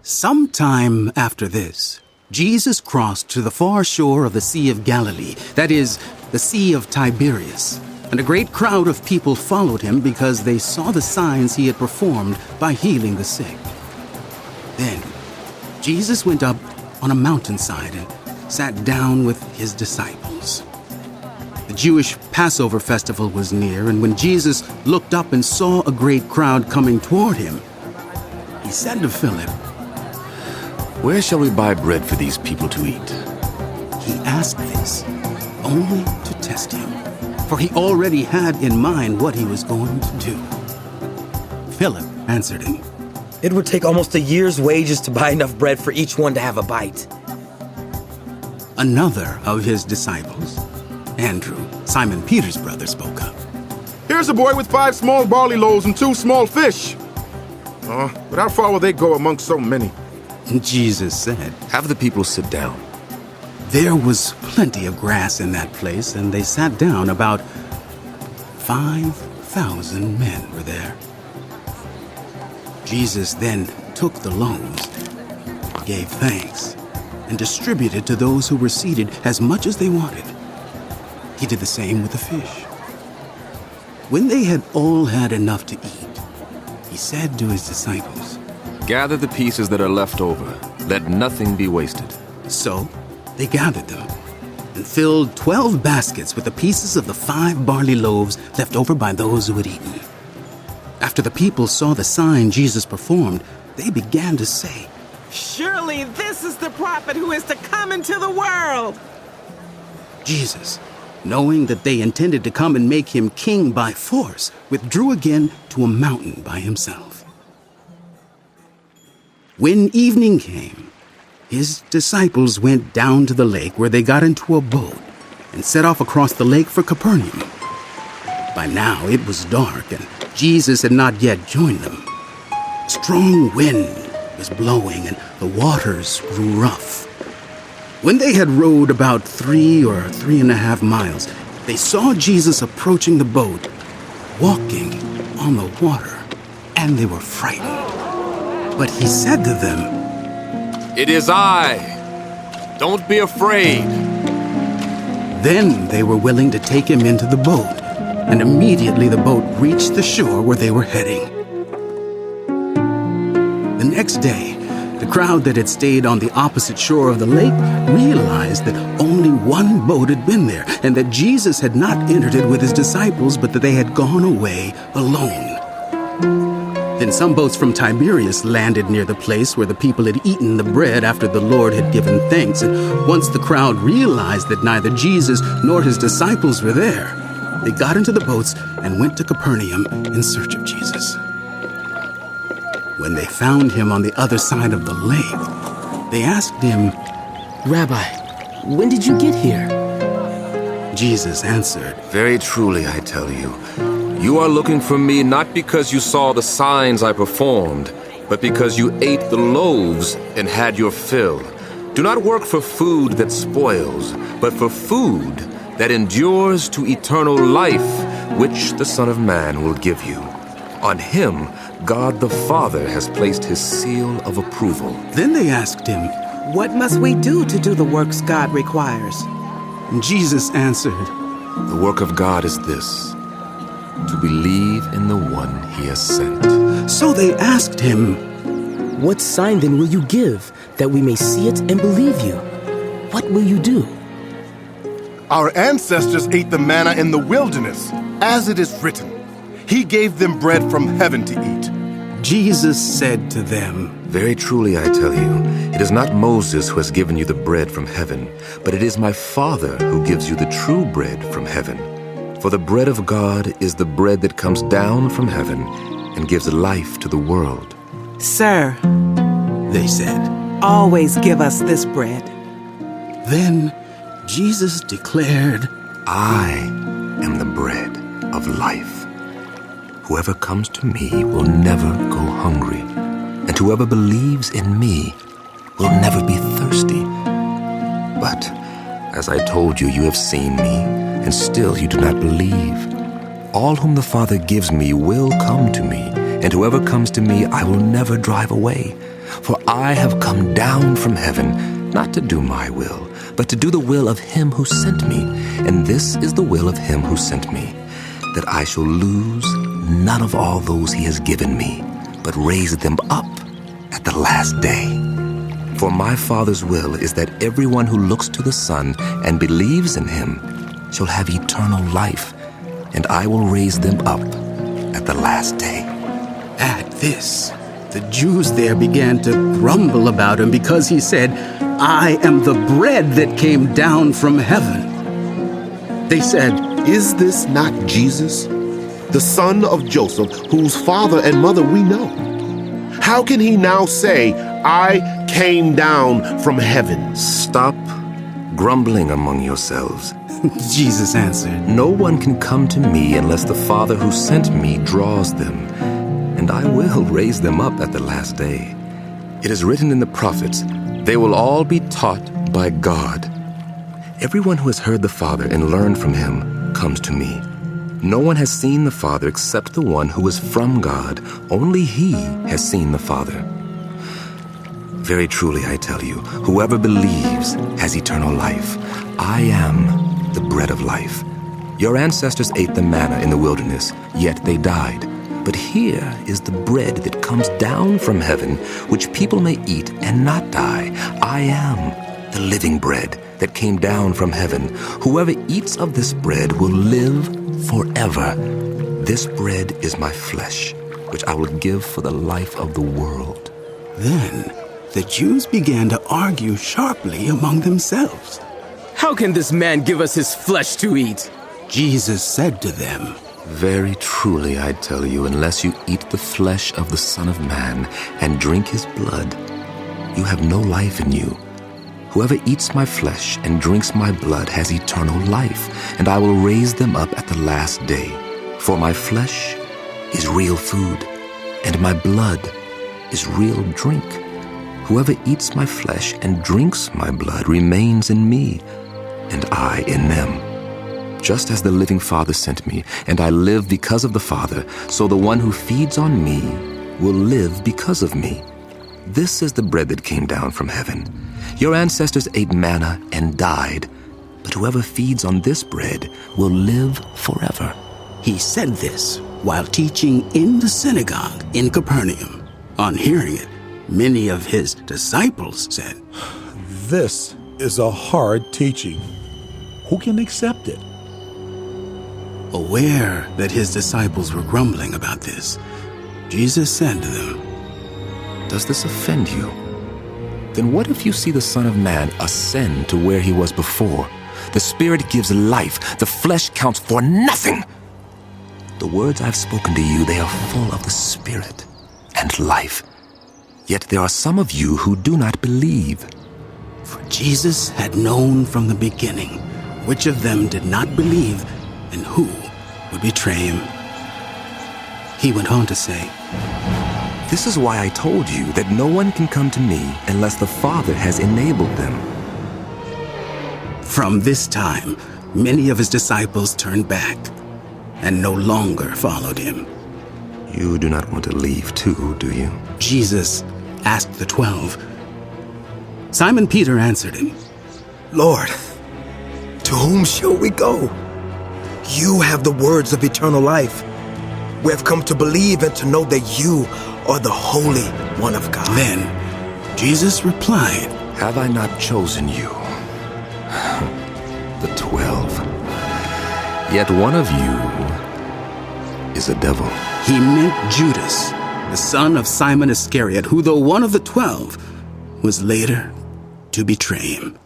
Sometime after this, Jesus crossed to the far shore of the Sea of Galilee, that is, the Sea of Tiberias, and a great crowd of people followed him because they saw the signs he had performed by healing the sick. Then Jesus went up on a mountainside and sat down with his disciples. The Jewish Passover festival was near, and when Jesus looked up and saw a great crowd coming toward him, he said to Philip, "Where shall we buy bread for these people to eat?" He asked this only to test him, for he already had in mind what he was going to do. Philip answered him, It would take almost a year's wages to buy enough bread for each one to have a bite. Another of his disciples, Andrew, Simon Peter's brother, spoke up. "Here's a boy with 5 small barley loaves and 2 small fish. But how far will they go among so many?" And Jesus said, "Have the people sit down." There was plenty of grass in that place, and they sat down. About 5,000 men were there. Jesus then took the loaves, gave thanks, and distributed to those who were seated as much as they wanted. He did the same with the fish. When they had all had enough to eat, he said to his disciples, "Gather the pieces that are left over. Let nothing be wasted." So they gathered them and filled 12 baskets with the pieces of the 5 barley loaves left over by those who had eaten. After the people saw the sign Jesus performed, they began to say, "Surely this is the prophet who is to come into the world." Jesus, knowing that they intended to come and make him king by force, withdrew again to a mountain by himself. When evening came, his disciples went down to the lake, where they got into a boat and set off across the lake for Capernaum. By now it was dark, and Jesus had not yet joined them. Strong wind was blowing, and the waters grew rough. When they had rowed about 3 or 3.5 miles, they saw Jesus approaching the boat, walking on the water, and they were frightened. But he said to them, "It is I. Don't be afraid." Then they were willing to take him into the boat, and immediately the boat reached the shore where they were heading. The next day, the crowd that had stayed on the opposite shore of the lake realized that only one boat had been there, and that Jesus had not entered it with his disciples, but that they had gone away alone. Then some boats from Tiberias landed near the place where the people had eaten the bread after the Lord had given thanks. And once the crowd realized that neither Jesus nor his disciples were there, they got into the boats and went to Capernaum in search of Jesus. When they found him on the other side of the lake, they asked him, "Rabbi, when did you get here?" Jesus answered, "Very truly, I tell you, you are looking for me not because you saw the signs I performed, but because you ate the loaves and had your fill. Do not work for food that spoils, but for food that endures to eternal life, which the Son of Man will give you. On him, God the Father has placed his seal of approval." Then they asked him, "What must we do to do the works God requires?" and Jesus answered, The work of God is this, to believe in the one he has sent. So they asked him, "What sign then will you give, that we may see it and believe you? What will you do?" Our ancestors ate the manna in the wilderness, as it is written. He gave them bread from heaven to eat. Jesus said to them, Very truly, I tell you, it is not Moses who has given you the bread from heaven, but it is my Father who gives you the true bread from heaven. For the bread of God is the bread that comes down from heaven and gives life to the world. "Sir," they said. "always give us this bread." Then Jesus declared, I am the bread of life. Whoever comes to me will never go hungry, and whoever believes in me will never be thirsty. But, as I told you, you have seen me, and still you do not believe. All whom the Father gives me will come to me, and whoever comes to me I will never drive away. For I have come down from heaven, not to do my will, but to do the will of him who sent me. And this is the will of him who sent me, that I shall lose none of all those he has given me, but raise them up at the last day. For my Father's will is that everyone who looks to the Son and believes in him shall have eternal life, and I will raise them up at the last day. At this, the Jews there began to grumble about him because he said, I am the bread that came down from heaven. They said, Is this not Jesus, the son of Joseph, whose father and mother we know? How can he now say, I came down from heaven? Stop grumbling among yourselves. Jesus answered, No one can come to me unless the Father who sent me draws them, and I will raise them up at the last day. It is written in the prophets, they will all be taught by God. Everyone who has heard the Father and learned from him comes to me. No one has seen the Father except the one who is from God. Only he has seen the Father. Very truly I tell you, whoever believes has eternal life. I am the bread of life. Your ancestors ate the manna in the wilderness, yet they died. But here is the bread that comes down from heaven, which people may eat and not die. I am the living bread that came down from heaven. Whoever eats of this bread will live forever. This bread is my flesh, which I will give for the life of the world. Then the Jews began to argue sharply among themselves. How can this man give us his flesh to eat? Jesus said to them, Very truly I tell you, unless you eat the flesh of the Son of Man and drink his blood, you have no life in you. Whoever eats my flesh and drinks my blood has eternal life, and I will raise them up at the last day. For my flesh is real food, and my blood is real drink. Whoever eats my flesh and drinks my blood remains in me, and I in them. Just as the living Father sent me, and I live because of the Father, so the one who feeds on me will live because of me. This is the bread that came down from heaven. Your ancestors ate manna and died, but whoever feeds on this bread will live forever. He said this while teaching in the synagogue in Capernaum. On hearing it, many of his disciples said, This is a hard teaching. Who can accept it? Aware that his disciples were grumbling about this, Jesus said to them, Does this offend you? Then what if you see the Son of Man ascend to where he was before? The Spirit gives life. The flesh counts for nothing. The words I've spoken to you, they are full of the Spirit and life. Yet there are some of you who do not believe. For Jesus had known from the beginning which of them did not believe and who would betray him. He went on to say, This is why I told you that no one can come to me unless the Father has enabled them. From this time, many of his disciples turned back and no longer followed him. You do not want to leave too, do you? Jesus asked the 12. Simon Peter answered him, Lord, to whom shall we go? You have the words of eternal life. We have come to believe and to know that you are the Holy One of God. Then Jesus replied, Have I not chosen you? The 12. Yet one of you is a devil. He meant Judas, the son of Simon Iscariot, who, though one of the 12, was later to betray him.